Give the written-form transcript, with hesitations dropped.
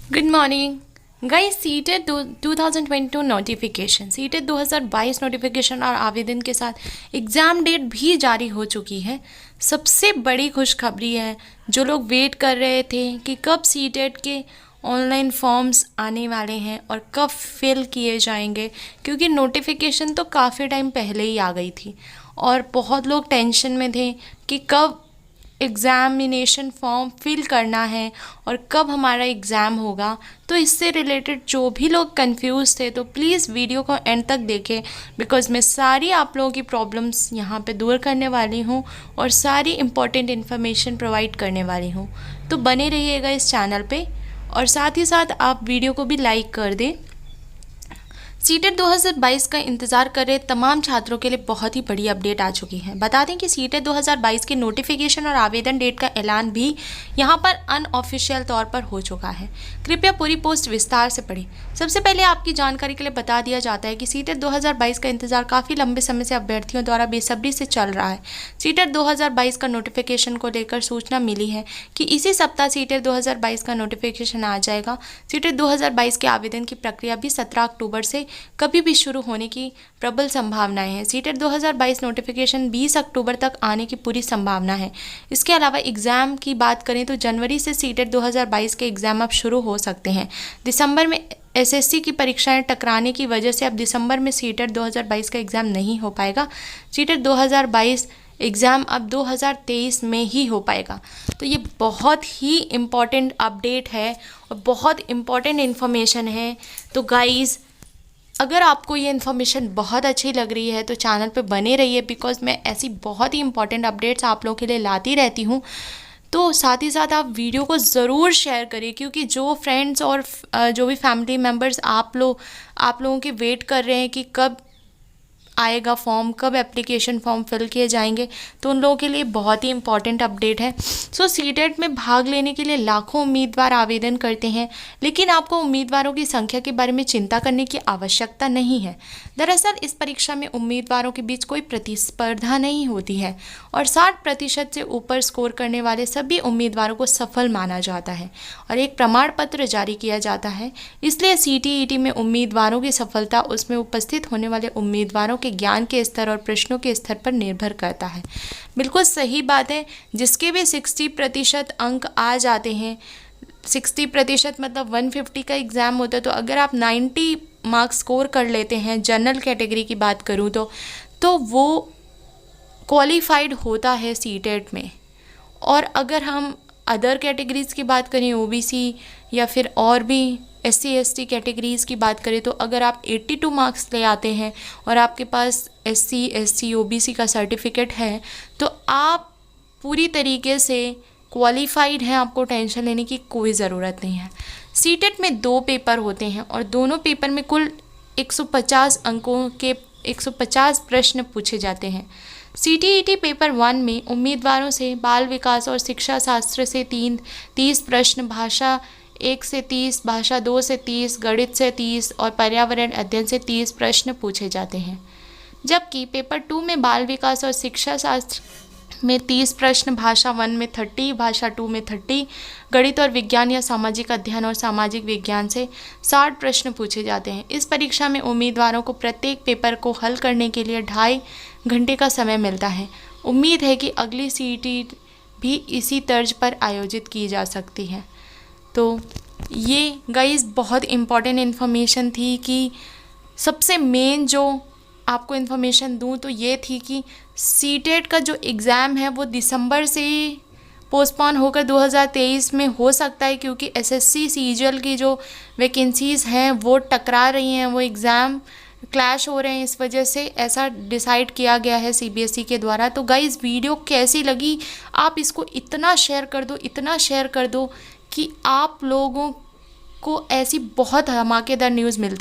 Good morning guys. CTET 2022 notification, CTET 2022 notification और आवेदन के साथ एग्ज़ाम डेट भी जारी हो चुकी है। सबसे बड़ी खुशखबरी है, जो लोग वेट कर रहे थे कि कब सीटेट के ऑनलाइन फॉर्म्स आने वाले हैं और कब फिल किए जाएंगे, क्योंकि नोटिफिकेशन तो काफ़ी टाइम पहले ही आ गई थी और बहुत लोग टेंशन में थे कि कब एग्ज़ामिनेशन फॉर्म फिल करना है और कब हमारा एग्ज़ाम होगा। तो इससे रिलेटेड जो भी लोग कंफ्यूज थे, तो प्लीज़ वीडियो को एंड तक देखें, बिकॉज़ मैं सारी आप लोगों की प्रॉब्लम्स यहाँ पे दूर करने वाली हूँ और सारी इम्पॉर्टेंट इन्फॉर्मेशन प्रोवाइड करने वाली हूँ। तो बने रहिएगा इस चैनल पे और साथ ही साथ आप वीडियो को भी लाइक कर दें। सीटेट 2022 का इंतज़ार कर रहे तमाम छात्रों के लिए बहुत ही बड़ी अपडेट आ चुकी है। बता दें कि सीटेट 2022 के नोटिफिकेशन और आवेदन डेट का ऐलान भी यहां पर अनऑफिशियल तौर पर हो चुका है। कृपया पूरी पोस्ट विस्तार से पढ़ें। सबसे पहले आपकी जानकारी के लिए बता दिया जाता है कि सीटेट 2022 का इंतजार काफ़ी लंबे समय से अभ्यर्थियों द्वारा बेसब्री से चल रहा है। सीटेट 2022 का नोटिफिकेशन को लेकर सूचना मिली है कि इसी सप्ताह सीटेट 2022 का नोटिफिकेशन आ जाएगा। सीटेट 2022 के आवेदन की प्रक्रिया भी 17 अक्टूबर से कभी भी शुरू होने की प्रबल संभावनाएं हैं। सीटेट 2022 नोटिफिकेशन 20 अक्टूबर तक आने की पूरी संभावना है। इसके अलावा एग्ज़ाम की बात करें तो जनवरी से सीटेट 2022 के एग्ज़ाम अब शुरू हो सकते हैं। दिसंबर में एसएससी की परीक्षाएं टकराने की वजह से अब दिसंबर में सीटेट 2022 का एग्ज़ाम नहीं हो पाएगा। सीटेट 2022 एग्ज़ाम अब 2023 में ही हो पाएगा। तो ये बहुत ही इम्पॉर्टेंट अपडेट है और बहुत इम्पॉर्टेंट इन्फॉर्मेशन है। तो गाइज़, अगर आपको ये इन्फॉर्मेशन बहुत अच्छी लग रही है तो चैनल पे बने रहिए, बिकॉज़ मैं ऐसी बहुत ही इंपॉर्टेंट अपडेट्स आप लोगों के लिए लाती रहती हूँ। तो साथ ही साथ आप वीडियो को ज़रूर शेयर करिए, क्योंकि जो फ्रेंड्स और जो भी फैमिली मेम्बर्स आप लोगों के वेट कर रहे हैं कि कब आएगा फॉर्म, कब एप्लीकेशन फॉर्म फिल किए जाएंगे, तो उन लोगों के लिए बहुत ही इंपॉर्टेंट अपडेट है। सीटेट में भाग लेने के लिए लाखों उम्मीदवार आवेदन करते हैं, लेकिन आपको उम्मीदवारों की संख्या के बारे में चिंता करने की आवश्यकता नहीं है। दरअसल इस परीक्षा में उम्मीदवारों के बीच कोई प्रतिस्पर्धा नहीं होती है और 60% से ऊपर स्कोर करने वाले सभी उम्मीदवारों को सफल माना जाता है और एक प्रमाण पत्र जारी किया जाता है। इसलिए सीटीईटी में उम्मीदवारों की सफलता उसमें उपस्थित होने वाले उम्मीदवारों के ज्ञान के स्तर और प्रश्नों के स्तर पर निर्भर करता है। बिल्कुल सही बात है। जिसके भी 60% अंक आ जाते हैं, 60% मतलब 150 का एग्ज़ाम होता है, तो अगर आप 90 मार्क्स स्कोर कर लेते हैं, जनरल कैटेगरी की बात करूँ तो वो क्वालिफाइड होता है सीटेट में। और अगर हम अदर कैटेगरीज़ की बात करें, ओबीसी या फिर और भी एससी एसटी कैटेगरीज़ की बात करें, तो अगर आप 82 मार्क्स ले आते हैं और आपके पास एससी एसटी ओबीसी का सर्टिफिकेट है, तो आप पूरी तरीके से क्वालिफाइड हैं। आपको टेंशन लेने की कोई ज़रूरत नहीं है। सीटेट में 2 पेपर होते हैं और दोनों पेपर में कुल 150 अंकों के 150 प्रश्न पूछे जाते हैं। सीटीईटी पेपर 1 में उम्मीदवारों से बाल विकास और शिक्षा शास्त्र से 30 प्रश्न, भाषा 1 से 30, भाषा 2 से 30, गणित से 30 और पर्यावरण अध्ययन से 30 प्रश्न पूछे जाते हैं। जबकि पेपर 2 में बाल विकास और शिक्षा शास्त्र में 30 प्रश्न, भाषा 1 में 30, भाषा 2 में 30, गणित और विज्ञान या सामाजिक अध्ययन और सामाजिक विज्ञान से 60 प्रश्न पूछे जाते हैं। इस परीक्षा में उम्मीदवारों को प्रत्येक पेपर को हल करने के लिए 2.5 घंटे का समय मिलता है। उम्मीद है कि अगली सीटी भी इसी तर्ज पर आयोजित की जा सकती है। तो ये गाइस बहुत इम्पॉर्टेंट इन्फॉर्मेशन थी कि सबसे मेन जो आपको इन्फॉर्मेशन दूं तो ये थी कि सीटेट का जो एग्ज़ाम है वो दिसंबर से पोस्टपोन होकर 2023 में हो सकता है, क्योंकि एसएससी सीजीएल की जो वैकेंसीज़ हैं वो टकरा रही हैं, वो एग्ज़ाम क्लैश हो रहे हैं। इस वजह से ऐसा डिसाइड किया गया है सीबीएसई के द्वारा। तो गाइस, वीडियो कैसी लगी? आप इसको इतना शेयर कर दो कि आप लोगों को ऐसी बहुत धमाकेदार न्यूज़ मिलती है।